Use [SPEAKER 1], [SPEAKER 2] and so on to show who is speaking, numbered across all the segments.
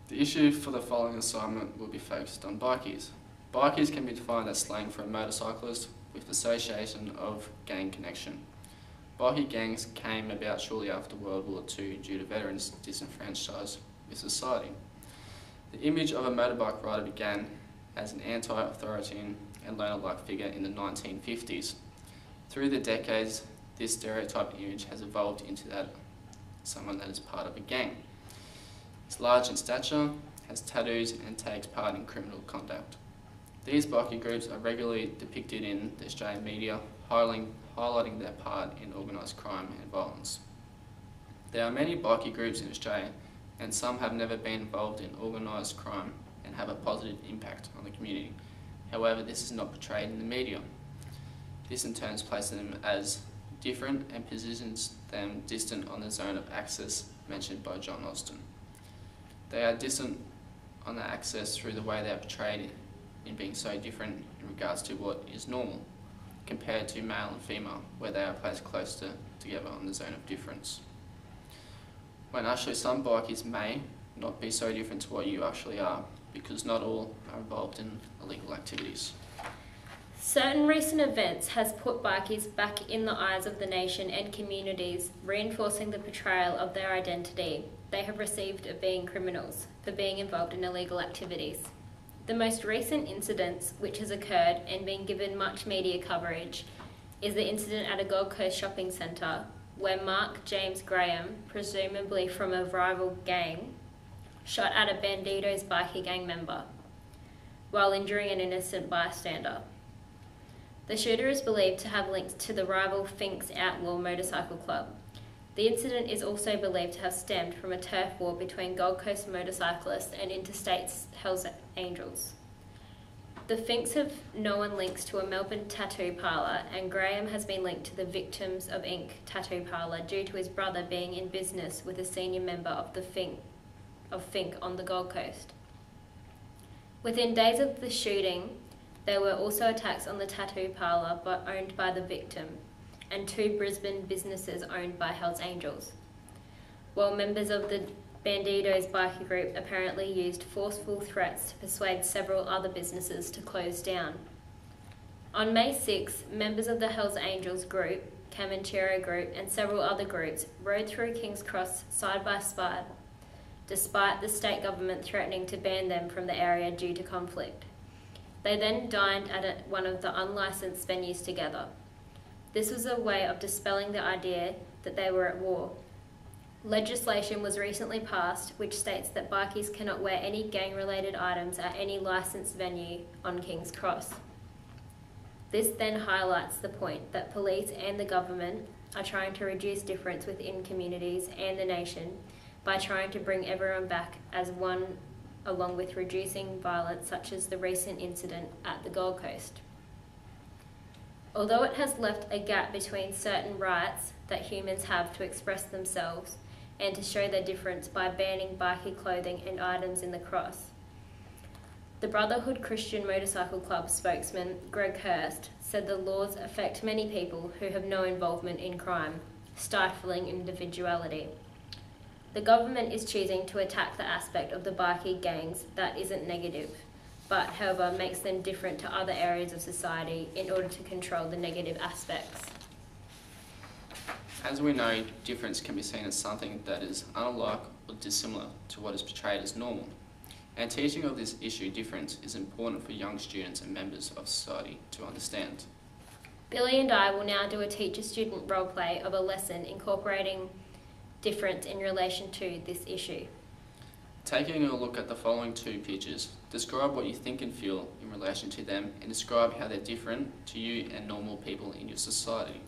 [SPEAKER 1] The issue for the following assignment will be focused on bikies. Bikies can be defined as slang for a motorcyclist with association of gang connection. Bikie gangs came about shortly after World War II due to veterans disenfranchised with society. The image of a motorbike rider began as an anti-authoritarian and loner-like figure in the 1950s. Through the decades, this stereotype image has evolved into that someone that is part of a gang. Is large in stature, has tattoos and takes part in criminal conduct. These bikie groups are regularly depicted in the Australian media, highlighting their part in organised crime and violence. There are many bikie groups in Australia, and some have never been involved in organised crime and have a positive impact on the community. However, this is not portrayed in the media. This in turn places them as different and positions them distant on the zone of access mentioned by John Austin. They are distant on the access through the way they are portrayed in being so different in regards to what is normal, compared to male and female, where they are placed closer together on the zone of difference. When actually some bikies may not be so different to what you actually are, because not all are involved in illegal activities.
[SPEAKER 2] Certain recent events has put bikies back in the eyes of the nation and communities, reinforcing the portrayal of their identity they have received of being criminals for being involved in illegal activities. The most recent incidents which has occurred and been given much media coverage is the incident at a Gold Coast shopping centre where Mark James Graham, presumably from a rival gang, shot at a Bandidos bikie gang member while injuring an innocent bystander. The shooter is believed to have links to the rival Finks Outlaw Motorcycle Club. The incident is also believed to have stemmed from a turf war between Gold Coast motorcyclists and Interstate's Hells Angels. The Finks have known links to a Melbourne tattoo parlour, and Graham has been linked to the Victims of Ink tattoo parlour due to his brother being in business with a senior member of Fink on the Gold Coast. Within days of the shooting, there were also attacks on the tattoo parlour owned by the victim and 2 Brisbane businesses owned by Hells Angels, while members of the Bandidos bikie group apparently used forceful threats to persuade several other businesses to close down. On May 6, members of the Hells Angels group, Comanchero group and several other groups rode through King's Cross side by side, despite the state government threatening to ban them from the area due to conflict. They then dined at one of the unlicensed venues together. This was a way of dispelling the idea that they were at war. Legislation was recently passed which states that bikies cannot wear any gang-related items at any licensed venue on King's Cross. This then highlights the point that police and the government are trying to reduce difference within communities and the nation by trying to bring everyone back as one, along with reducing violence such as the recent incident at the Gold Coast. Although it has left a gap between certain rights that humans have to express themselves and to show their difference by banning bikie clothing and items in the cross, the Brotherhood Christian Motorcycle Club spokesman Greg Hurst said the laws affect many people who have no involvement in crime, stifling individuality. The government is choosing to attack the aspect of the bikie gangs that isn't negative, but however makes them different to other areas of society in order to control the negative aspects.
[SPEAKER 1] As we know, difference can be seen as something that is unlike or dissimilar to what is portrayed as normal. And teaching of this issue difference is important for young students and members of society to understand.
[SPEAKER 2] Billy and I will now do a teacher-student roleplay of a lesson incorporating difference in relation to this issue.
[SPEAKER 1] Taking a look at the following 2 pictures, describe what you think and feel in relation to them and describe how they're different to you and normal people in your society.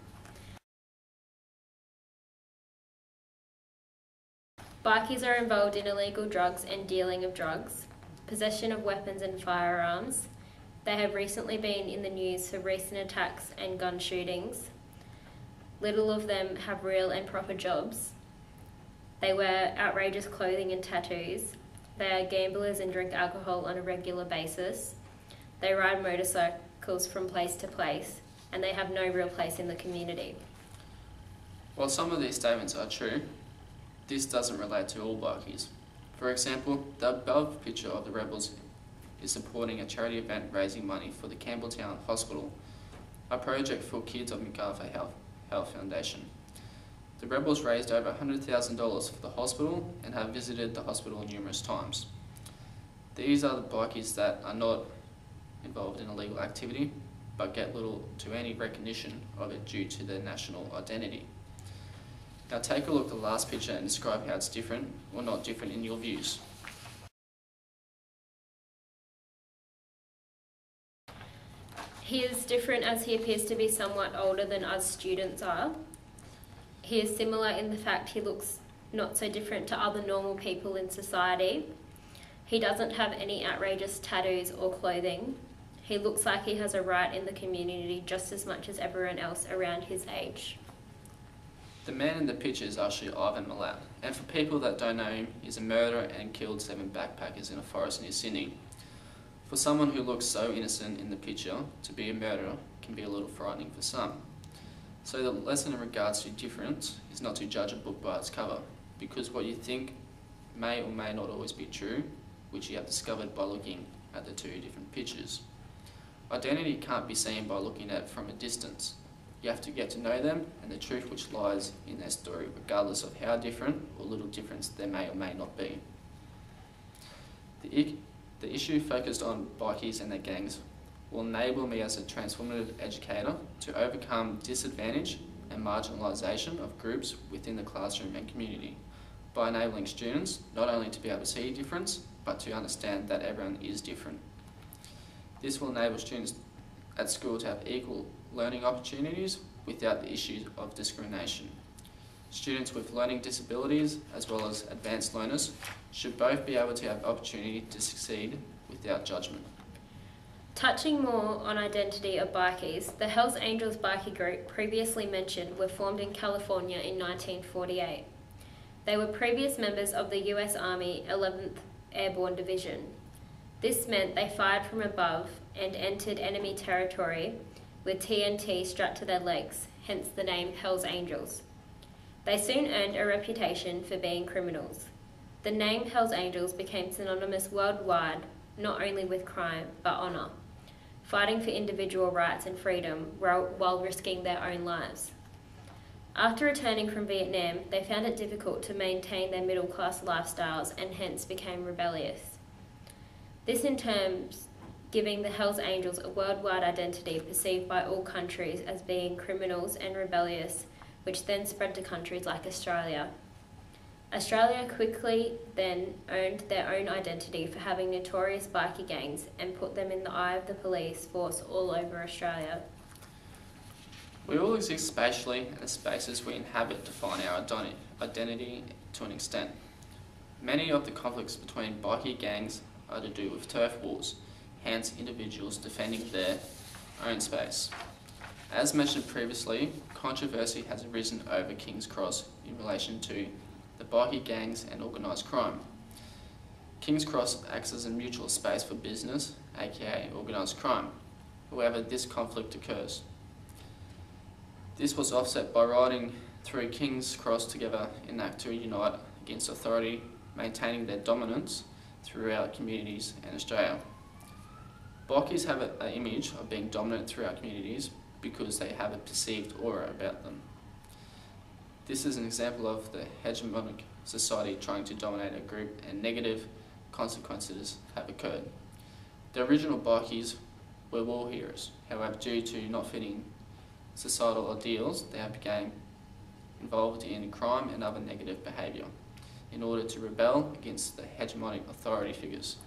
[SPEAKER 2] Bikies are involved in illegal drugs and dealing of drugs, possession of weapons and firearms. They have recently been in the news for recent attacks and gun shootings. Little of them have real and proper jobs. They wear outrageous clothing and tattoos. They are gamblers and drink alcohol on a regular basis. They ride motorcycles from place to place, and they have no real place in the community.
[SPEAKER 1] While some of these statements are true, this doesn't relate to all bikies. For example, the above picture of the rebels is supporting a charity event raising money for the Campbelltown Hospital, a project for Kids of MacArthur Health Foundation. The rebels raised over $100,000 for the hospital and have visited the hospital numerous times. These are the bikies that are not involved in illegal activity but get little to any recognition of it due to their national identity. Now take a look at the last picture and describe how it's different or not different in your views.
[SPEAKER 2] He is different as he appears to be somewhat older than us students are. He is similar in the fact he looks not so different to other normal people in society. He doesn't have any outrageous tattoos or clothing. He looks like he has a right in the community just as much as everyone else around his age.
[SPEAKER 1] The man in the picture is actually Ivan Milat, and for people that don't know him, he's a murderer and killed 7 backpackers in a forest near Sydney. For someone who looks so innocent in the picture, to be a murderer can be a little frightening for some. So the lesson in regards to difference is not to judge a book by its cover, because what you think may or may not always be true, which you have discovered by looking at the 2 different pictures. Identity can't be seen by looking at it from a distance. You have to get to know them and the truth which lies in their story, regardless of how different or little difference there may or may not be. The issue focused on bikies and their gangs will enable me as a transformative educator to overcome disadvantage and marginalisation of groups within the classroom and community by enabling students not only to be able to see difference, but to understand that everyone is different. This will enable students at school to have equal learning opportunities without the issues of discrimination. Students with learning disabilities as well as advanced learners should both be able to have opportunity to succeed without judgment.
[SPEAKER 2] Touching more on identity of bikies, the Hells Angels bikie group previously mentioned were formed in California in 1948. They were previous members of the US Army 11th Airborne Division. This meant they fired from above and entered enemy territory with TNT strapped to their legs, hence the name Hells Angels. They soon earned a reputation for being criminals. The name Hells Angels became synonymous worldwide, not only with crime, but honour, fighting for individual rights and freedom while risking their own lives. After returning from Vietnam, they found it difficult to maintain their middle-class lifestyles and hence became rebellious. This in turn giving the Hells Angels a worldwide identity perceived by all countries as being criminals and rebellious, which then spread to countries like Australia. Australia quickly then earned their own identity for having notorious bikie gangs and put them in the eye of the police force all over Australia.
[SPEAKER 1] We all exist spatially, and the spaces we inhabit define our identity to an extent. Many of the conflicts between bikie gangs are to do with turf wars, hence individuals defending their own space. As mentioned previously, controversy has arisen over King's Cross in relation to the bikie gangs and organised crime. King's Cross acts as a mutual space for business, aka organised crime. However, this conflict occurs. This was offset by riding through King's Cross together in act to unite against authority, maintaining their dominance throughout communities in Australia. Bikies have an image of being dominant throughout communities because they have a perceived aura about them. This is an example of the hegemonic society trying to dominate a group, and negative consequences have occurred. The original bikies were war heroes. However, due to not fitting societal ideals, they have become involved in crime and other negative behaviour in order to rebel against the hegemonic authority figures.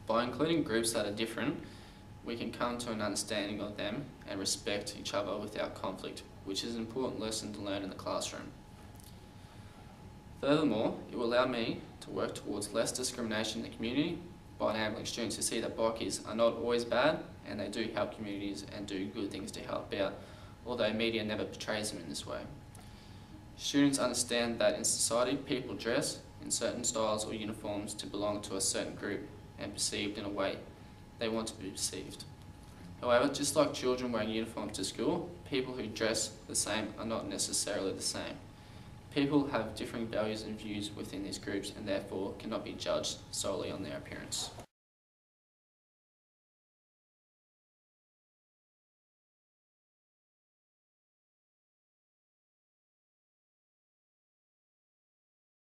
[SPEAKER 1] By including groups that are different, we can come to an understanding of them and respect each other without conflict, which is an important lesson to learn in the classroom. Furthermore, it will allow me to work towards less discrimination in the community by enabling students to see that bikies are not always bad and they do help communities and do good things to help out, although media never portrays them in this way. Students understand that in society people dress in certain styles or uniforms to belong to a certain group and perceived in a way they want to be perceived. However, just like children wearing uniforms to school, people who dress the same are not necessarily the same. People have differing values and views within these groups and therefore cannot be judged solely on their appearance.